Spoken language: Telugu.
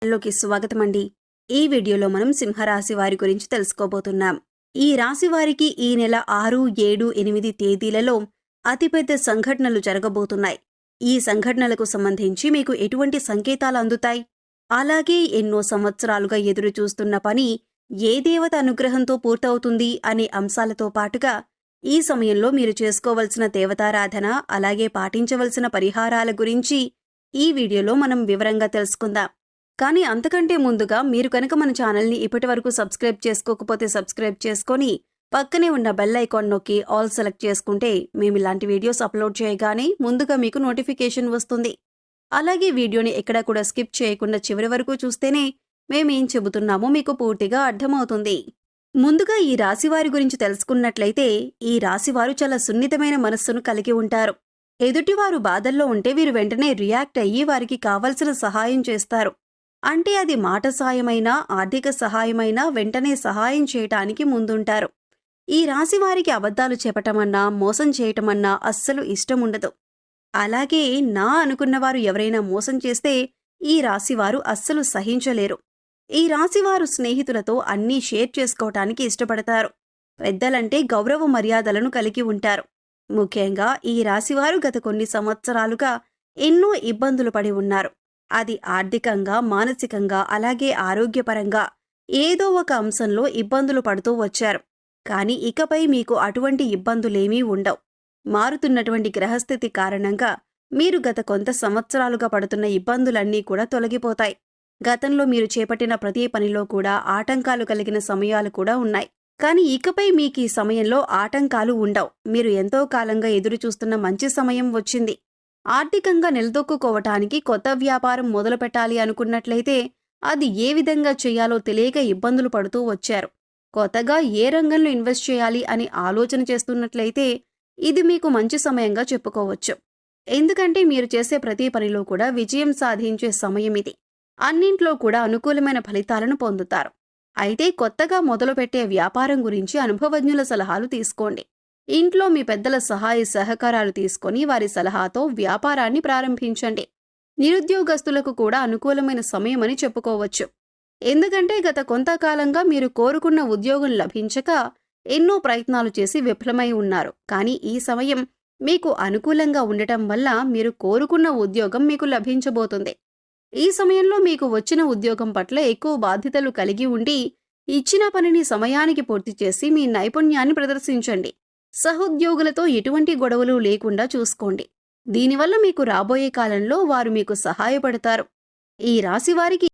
లోకి స్వాగతమండి. ఈ వీడియోలో మనం సింహరాశి వారి గురించి తెలుసుకోబోతున్నాం. ఈ రాశి వారికి ఈ నెల 6, 7, 8 తేదీలలో అతిపెద్ద సంఘటనలు జరగబోతున్నాయి. ఈ సంఘటనలకు సంబంధించి మీకు ఎటువంటి సంకేతాలు అందుతాయి? అలాగే ఎన్నో సంవత్సరాలుగా ఎదురు చూస్తున్న పని ఏ దేవత అనుగ్రహంతో పూర్తవుతుంది అనే అంశాలతో పాటుగా ఈ సమయంలో మీరు చేసుకోవలసిన దేవతారాధన అలాగే పాటించవలసిన పరిహారాల గురించి ఈ వీడియోలో మనం వివరంగా తెలుసుకుందాం. కానీ అంతకంటే ముందుగా మీరు కనుక మన ఛానల్ని ఇప్పటివరకు సబ్స్క్రైబ్ చేసుకోకపోతే సబ్స్క్రైబ్ చేసుకొని పక్కనే ఉన్న బెల్ ఐకాన్ నొక్కి ఆల్ సెలెక్ట్ చేసుకుంటే మేము ఇలాంటి వీడియోస్ అప్లోడ్ చేయగానే ముందుగా మీకు నోటిఫికేషన్ వస్తుంది. అలాగే వీడియోని ఎక్కడా కూడా స్కిప్ చేయకుండా చివరి వరకు చూస్తేనే మేమేం చెబుతున్నామో మీకు పూర్తిగా అర్థమవుతుంది. ముందుగా ఈ రాశివారి గురించి తెలుసుకున్నట్లయితే ఈ రాశివారు చాలా సున్నితమైన మనస్సును కలిగి ఉంటారు. ఎదుటివారు బాధల్లో ఉంటే వీరు వెంటనే రియాక్ట్ అయ్యి వారికి కావలసిన సహాయం చేస్తారు. అంటే అది మాట సాయమైనా ఆర్థిక సహాయమైనా వెంటనే సహాయం చేయటానికి ముందుంటారు. ఈ రాశివారికి అబద్ధాలు చెప్పటమన్నా మోసం చేయటమన్నా అస్సలు ఇష్టముండదు. అలాగే నా అనుకున్నవారు ఎవరైనా మోసం చేస్తే ఈ రాశివారు అస్సలు సహించలేరు. ఈ రాశివారు స్నేహితులతో అన్నీ షేర్ చేసుకోవటానికి ఇష్టపడతారు. పెద్దలంటే గౌరవ మర్యాదలను కలిగి ఉంటారు. ముఖ్యంగా ఈ రాశివారు గత కొన్ని సంవత్సరాలుగా ఎన్నో ఇబ్బందులు పడి ఉన్నారు. అది ఆర్థికంగా, మానసికంగా, అలాగే ఆరోగ్యపరంగా ఏదో ఒక అంశంలో ఇబ్బందులు పడుతూ వచ్చారు. కానీ ఇకపై మీకు అటువంటి ఇబ్బందులేమీ ఉండవు. మారుతున్నటువంటి గ్రహస్థితి కారణంగా మీరు గత కొంత సంవత్సరాలుగా పడుతున్న ఇబ్బందులన్నీ కూడా తొలగిపోతాయి. గతంలో మీరు చేపట్టిన ప్రతి పనిలో కూడా ఆటంకాలు కలిగిన సమయాలు కూడా ఉన్నాయి. కానీ ఇకపై మీకీ సమయంలో ఆటంకాలు ఉండవు. మీరు ఎంతో కాలంగా ఎదురుచూస్తున్న మంచి సమయం వచ్చింది. ఆర్థికంగా నిలదొక్కుకోవటానికి కొత్త వ్యాపారం మొదలుపెట్టాలి అనుకున్నట్లయితే అది ఏ విధంగా చేయాలో తెలియక ఇబ్బందులు పడుతూ వచ్చారు. కొత్తగా ఏ రంగంలో ఇన్వెస్ట్ చేయాలి అని ఆలోచన చేస్తున్నట్లయితే ఇది మీకు మంచి సమయంగా చెప్పుకోవచ్చు. ఎందుకంటే మీరు చేసే ప్రతి పనిలో కూడా విజయం సాధించే సమయం ఇది. అన్నింట్లో కూడా అనుకూలమైన ఫలితాలను పొందుతారు. అయితే కొత్తగా మొదలుపెట్టే వ్యాపారం గురించి అనుభవజ్ఞుల సలహాలు తీసుకోండి. ఇంట్లో మీ పెద్దల సహాయ సహకారాలు తీసుకొని వారి సలహాతో వ్యాపారాన్ని ప్రారంభించండి. నిరుద్యోగస్తులకు కూడా అనుకూలమైన సమయమని చెప్పుకోవచ్చు. ఎందుకంటే గత కొంతకాలంగా మీరు కోరుకున్న ఉద్యోగం లభించక ఎన్నో ప్రయత్నాలు చేసి విఫలమై ఉన్నారు. కానీ ఈ సమయం మీకు అనుకూలంగా ఉండటం వల్ల మీరు కోరుకున్న ఉద్యోగం మీకు లభించబోతుంది. ఈ సమయంలో మీకు వచ్చిన ఉద్యోగం పట్ల ఎక్కువ బాధ్యతలు కలిగి ఉండి ఇచ్చిన పనిని సమయానికి పూర్తి చేసి మీ నైపుణ్యాన్ని ప్రదర్శించండి. సహోద్యోగులతో ఎటువంటి గొడవలు లేకుండా చూసుకోండి. దీనివల్ల మీకు రాబోయే కాలంలో వారు మీకు సహాయపడతారు. ఈ రాశివారికి